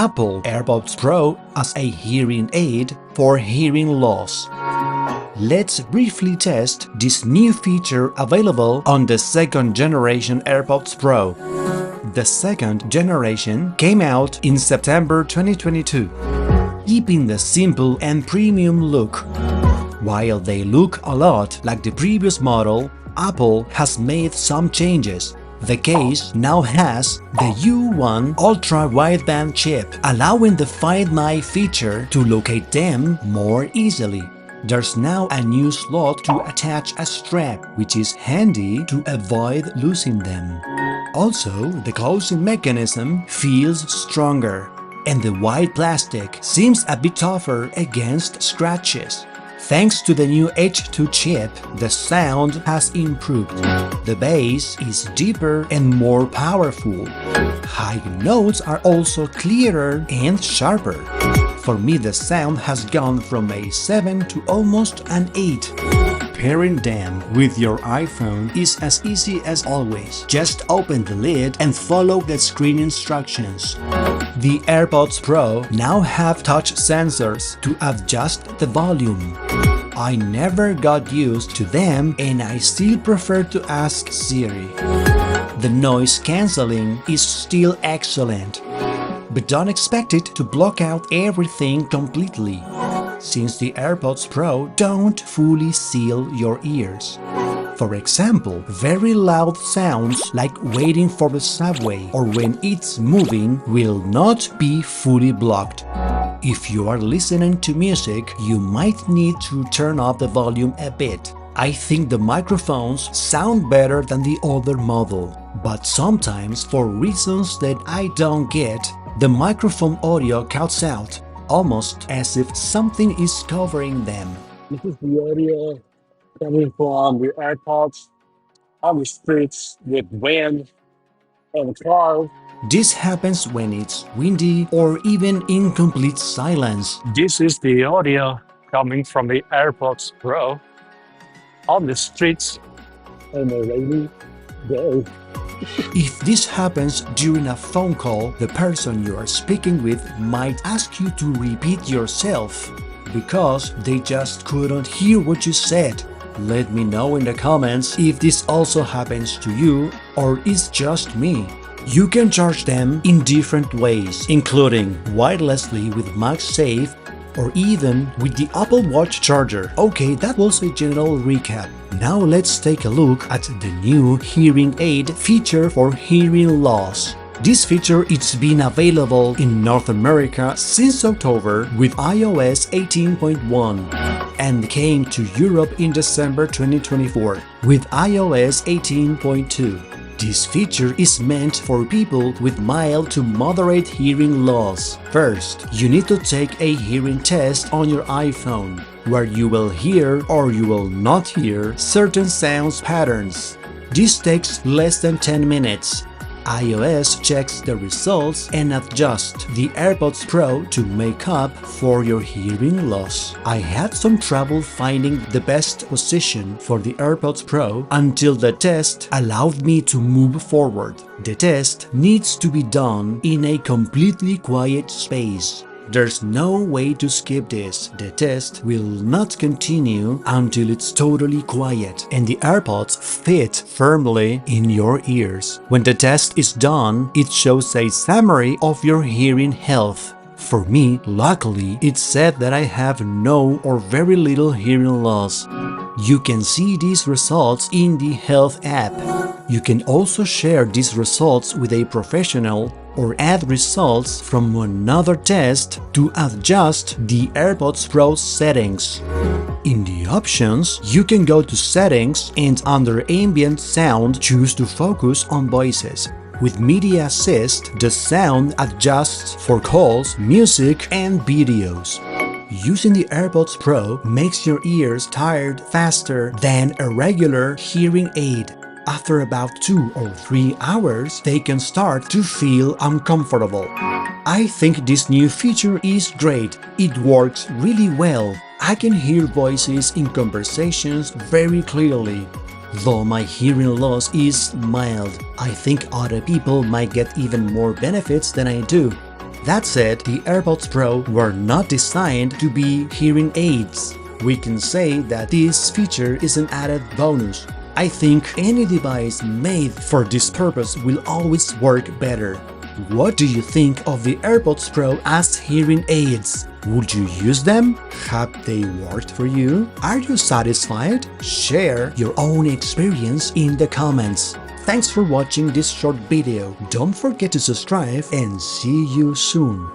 Apple AirPods Pro as a hearing aid for hearing loss. Let's briefly test this new feature available on the second generation AirPods Pro. The second generation came out in September 2022, keeping the simple and premium look. While they look a lot like the previous model, Apple has made some changes. The case now has the U1 ultra-wideband chip, allowing the Find My feature to locate them more easily. There's now a new slot to attach a strap, which is handy to avoid losing them. Also, the closing mechanism feels stronger, and the white plastic seems a bit tougher against scratches. Thanks to the new H2 chip, the sound has improved. The bass is deeper and more powerful. High notes are also clearer and sharper. For me, the sound has gone from a 7 to almost an 8. Pairing them with your iPhone is as easy as always. Just open the lid and follow the screen instructions. The AirPods Pro now have touch sensors to adjust the volume. I never got used to them and I still prefer to ask Siri. The noise cancelling is still excellent, but don't expect it to block out everything completely, since the AirPods Pro don't fully seal your ears. For example, very loud sounds like waiting for the subway or when it's moving will not be fully blocked. If you are listening to music, you might need to turn up the volume a bit. I think the microphones sound better than the other model, but sometimes for reasons that I don't get, the microphone audio cuts out, almost as if something is covering them. This is the audio coming from the AirPods on the streets with wind and cars. This happens when it's windy or even in complete silence. This is the audio coming from the AirPods Pro on the streets on a rainy day. If this happens during a phone call, the person you are speaking with might ask you to repeat yourself because they just couldn't hear what you said. Let me know in the comments if this also happens to you or is just me. You can charge them in different ways, including wirelessly with MagSafe or even with the Apple Watch charger. Okay, that was a general recap. Now let's take a look at the new hearing aid feature for hearing loss. This feature it's been available in North America since October with iOS 18.1 and came to Europe in December 2024 with iOS 18.2. This feature is meant for people with mild to moderate hearing loss. First, you need to take a hearing test on your iPhone, where you will hear or you will not hear certain sound patterns. This takes less than 10 minutes. iOS checks the results and adjusts the AirPods Pro to make up for your hearing loss. I had some trouble finding the best position for the AirPods Pro until the test allowed me to move forward. The test needs to be done in a completely quiet space. There's no way to skip this. The test will not continue until it's totally quiet and the AirPods fit firmly in your ears. When the test is done, it shows a summary of your hearing health. For me, luckily, it said that I have no or very little hearing loss. You can see these results in the Health app. You can also share these results with a professional or add results from another test to adjust the AirPods Pro settings. In the options, you can go to Settings and under Ambient Sound choose to focus on voices. With Media Assist, the sound adjusts for calls, music, and videos. Using the AirPods Pro makes your ears tired faster than a regular hearing aid. After about 2 or 3 hours, they can start to feel uncomfortable. I think this new feature is great. It works really well. I can hear voices in conversations very clearly. Though my hearing loss is mild, I think other people might get even more benefits than I do. That said, the AirPods Pro were not designed to be hearing aids. We can say that this feature is an added bonus. I think any device made for this purpose will always work better. What do you think of the AirPods Pro as hearing aids? Would you use them? Have they worked for you? Are you satisfied? Share your own experience in the comments. Thanks for watching this short video. Don't forget to subscribe and see you soon.